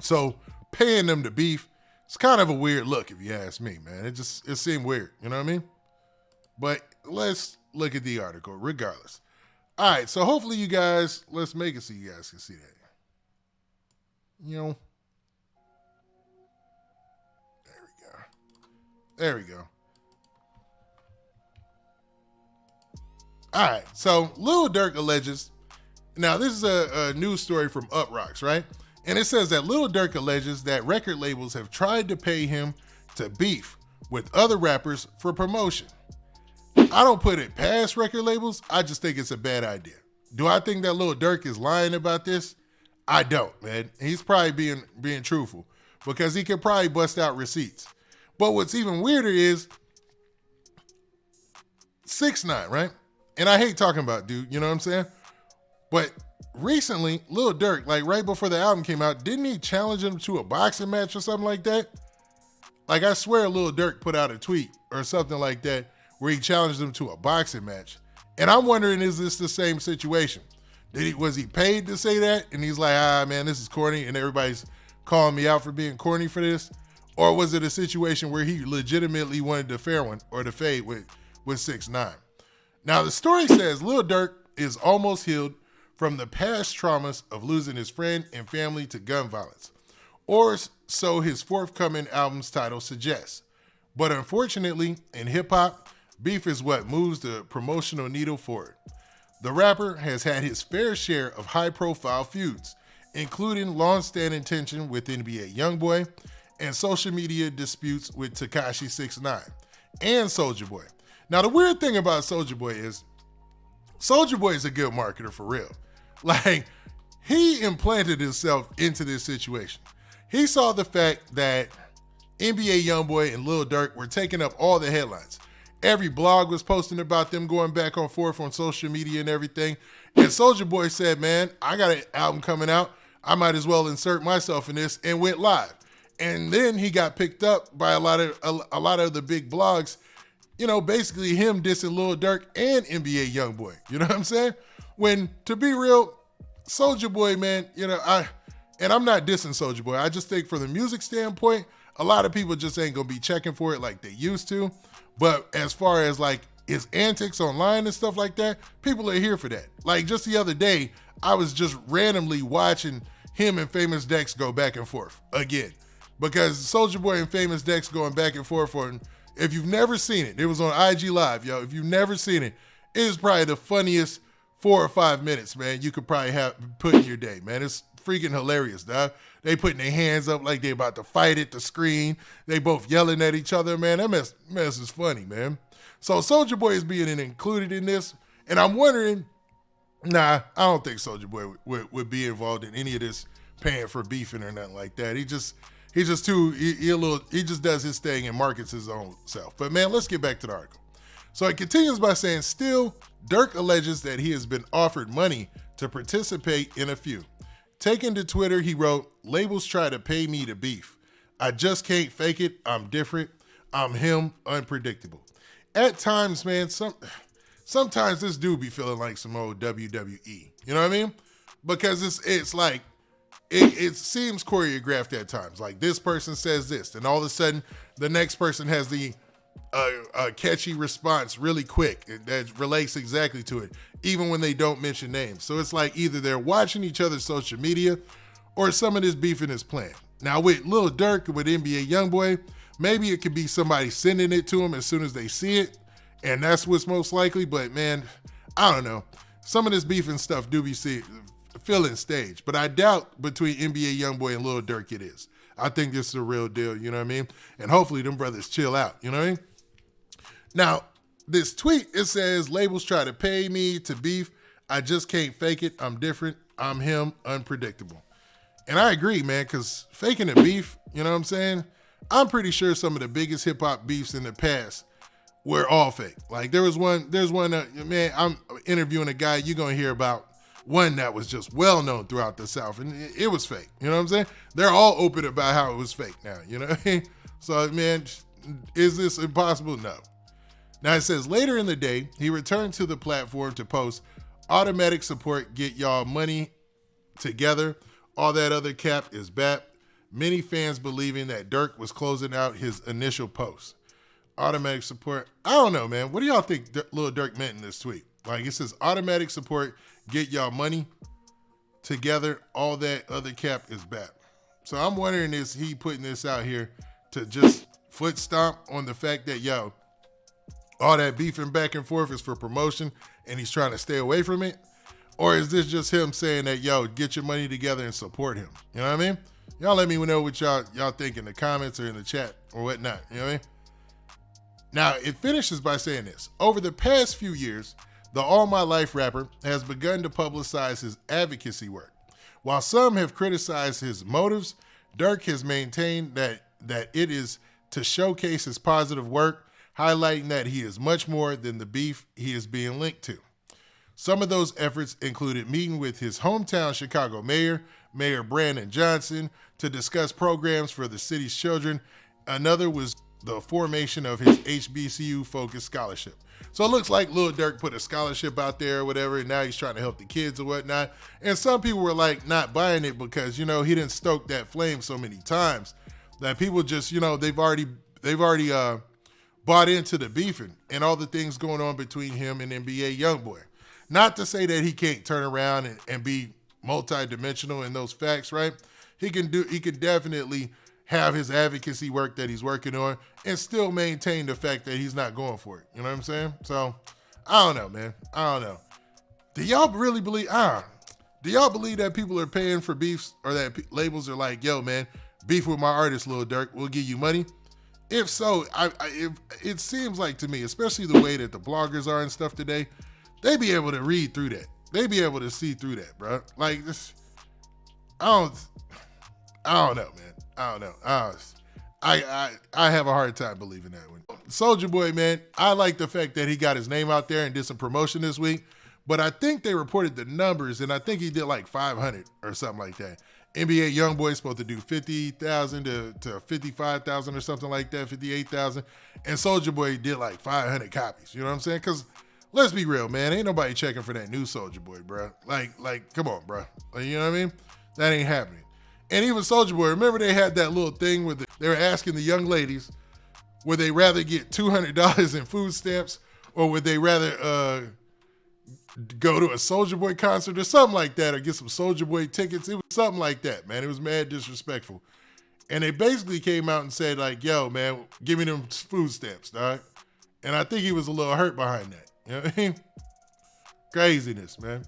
So paying them to beef, it's kind of a weird look if you ask me, man. It seemed weird, you know what I mean? But let's look at the article regardless. All right, so hopefully you guys, let's make it so you guys can see that. You know, there we go. All right, so Lil Durk alleges, now this is a news story from Uprocks, right? And it says that Lil Durk alleges that record labels have tried to pay him to beef with other rappers for promotion. I don't put it past record labels, I just think it's a bad idea. Do I think that Lil Durk is lying about this? I don't, man. He's probably being truthful because he could probably bust out receipts. But what's even weirder is 6ix9ine, right? And I hate talking about dude, you know what I'm saying? But recently, Lil Durk, like right before the album came out, didn't he challenge him to a boxing match or something like that? Like I swear Lil Durk put out a tweet or something like that where he challenged him to a boxing match. And I'm wondering, is this the same situation? Was he paid to say that? And he's like, man, this is corny and everybody's calling me out for being corny for this? Or was it a situation where he legitimately wanted the fair one or the fade with 6ix9ine? Now, the story says Lil Durk is almost healed from the past traumas of losing his friend and family to gun violence, or so his forthcoming album's title suggests. But unfortunately, in hip-hop, beef is what moves the promotional needle forward. The rapper has had his fair share of high-profile feuds, including long-standing tension with NBA Youngboy and social media disputes with Tekashi 6ix9ine and Soulja Boy. Now, the weird thing about Soulja Boy is Soulja Boy is a good marketer for real. Like, he implanted himself into this situation. He saw the fact that NBA Youngboy and Lil Durk were taking up all the headlines. Every blog was posting about them going back and forth on social media and everything. And Soulja Boy said, man, I got an album coming out. I might as well insert myself in this, and went live. And then he got picked up by a lot of the big blogs, you know, basically him dissing Lil Durk and NBA Youngboy. You know what I'm saying? When, to be real, Soulja Boy, man, you know, I'm not dissing Soulja Boy. I just think from the music standpoint, a lot of people just ain't gonna be checking for it like they used to. But as far as like his antics online and stuff like that, people are here for that. Like just the other day, I was just randomly watching him and Famous Dex go back and forth again. Because Soulja Boy and Famous Dex going back and forth on, if you've never seen it, it was on IG Live, yo. If you've never seen it, it is probably the funniest 4 or 5 minutes, man, you could probably have put in your day, man. It's freaking hilarious, dog. They putting their hands up like they about to fight at the screen. They both yelling at each other, man. That mess is funny, man. So Soulja Boy is being included in this, and I'm wondering, I don't think Soulja Boy would be involved in any of this paying for beefing or nothing like that. He just does his thing and markets his own self. But man, let's get back to the article. So it continues by saying, still, Durk alleges that he has been offered money to participate in a feud. Taking to Twitter, he wrote, labels try to pay me to beef. I just can't fake it. I'm different. I'm him, unpredictable. At times, man, sometimes this dude be feeling like some old WWE. You know what I mean? Because it's like, it seems choreographed at times. Like this person says this, and all of a sudden the next person has the catchy response really quick that relates exactly to it, even when they don't mention names. So it's like either they're watching each other's social media or some of this beefing is planned. Now with Lil Durk, with NBA Youngboy, maybe it could be somebody sending it to him as soon as they see it, and that's what's most likely. But man, I don't know. Some of this beefing stuff do be feeling staged, but I doubt between NBA Youngboy and Lil Durk it is. I think this is a real deal, you know what I mean? And hopefully them brothers chill out, you know what I mean? Now, this tweet, it says, labels try to pay me to beef. I just can't fake it. I'm different. I'm him, unpredictable. And I agree, man, because faking a beef, you know what I'm saying? I'm pretty sure some of the biggest hip hop beefs in the past were all fake. Like there's one, man, I'm interviewing a guy you're going to hear about, one that was just well known throughout the South, and it was fake. You know what I'm saying? They're all open about how it was fake now, you know what I mean? So, man, is this impossible? No. Now it says, later in the day, he returned to the platform to post, automatic support, get y'all money together. All that other cap is bap. Many fans believing that Durk was closing out his initial post. Automatic support. I don't know, man. What do y'all think Lil Durk meant in this tweet? Like, it says automatic support, get y'all money together. All that other cap is bad. So I'm wondering, is he putting this out here to just foot stomp on the fact that, yo, all that beefing back and forth is for promotion and he's trying to stay away from it? Or is this just him saying that, yo, get your money together and support him? You know what I mean? Y'all let me know what y'all think in the comments or in the chat or whatnot. You know what I mean? Now, it finishes by saying this. Over the past few years, the All My Life rapper has begun to publicize his advocacy work. While some have criticized his motives, Durk has maintained that it is to showcase his positive work, highlighting that he is much more than the beef he is being linked to. Some of those efforts included meeting with his hometown Chicago mayor, Mayor Brandon Johnson, to discuss programs for the city's children. Another was the formation of his HBCU-focused scholarship. So it looks like Lil Durk put a scholarship out there or whatever, and now he's trying to help the kids or whatnot. And some people were like not buying it because, you know, he didn't stoke that flame so many times that people just, you know, they've already bought into the beefing and all the things going on between him and NBA Youngboy. Not to say that he can't turn around and be multi-dimensional in those facts, right? He can definitely have his advocacy work that he's working on and still maintain the fact that he's not going for it. You know what I'm saying? So, I don't know, man. I don't know. Do y'all really believe, do y'all believe that people are paying for beefs or that labels are like, yo, man, beef with my artist, Lil Durk, we'll give you money? If so, it seems like to me, especially the way that the bloggers are and stuff today, they be able to read through that. They be able to see through that, bro. Like this, I don't know, man. I don't know. I have a hard time believing that one. Soulja Boy, man, I like the fact that he got his name out there and did some promotion this week, but I think they reported the numbers, and I think he did like 500 or something like that. NBA Youngboy is supposed to do 50,000 to 55,000 or something like that, 58,000, and Soulja Boy did like 500 copies. You know what I'm saying? Because let's be real, man. Ain't nobody checking for that new Soulja Boy, bro. Like, come on, bro. Like, you know what I mean? That ain't happening. And even Soulja Boy, remember they had that little thing where they were asking the young ladies, would they rather get $200 in food stamps or would they rather go to a Soulja Boy concert or something like that, or get some Soulja Boy tickets? It was something like that, man. It was mad disrespectful. And they basically came out and said like, yo, man, give me them food stamps, dog. And I think he was a little hurt behind that. You know what I mean? Craziness, man.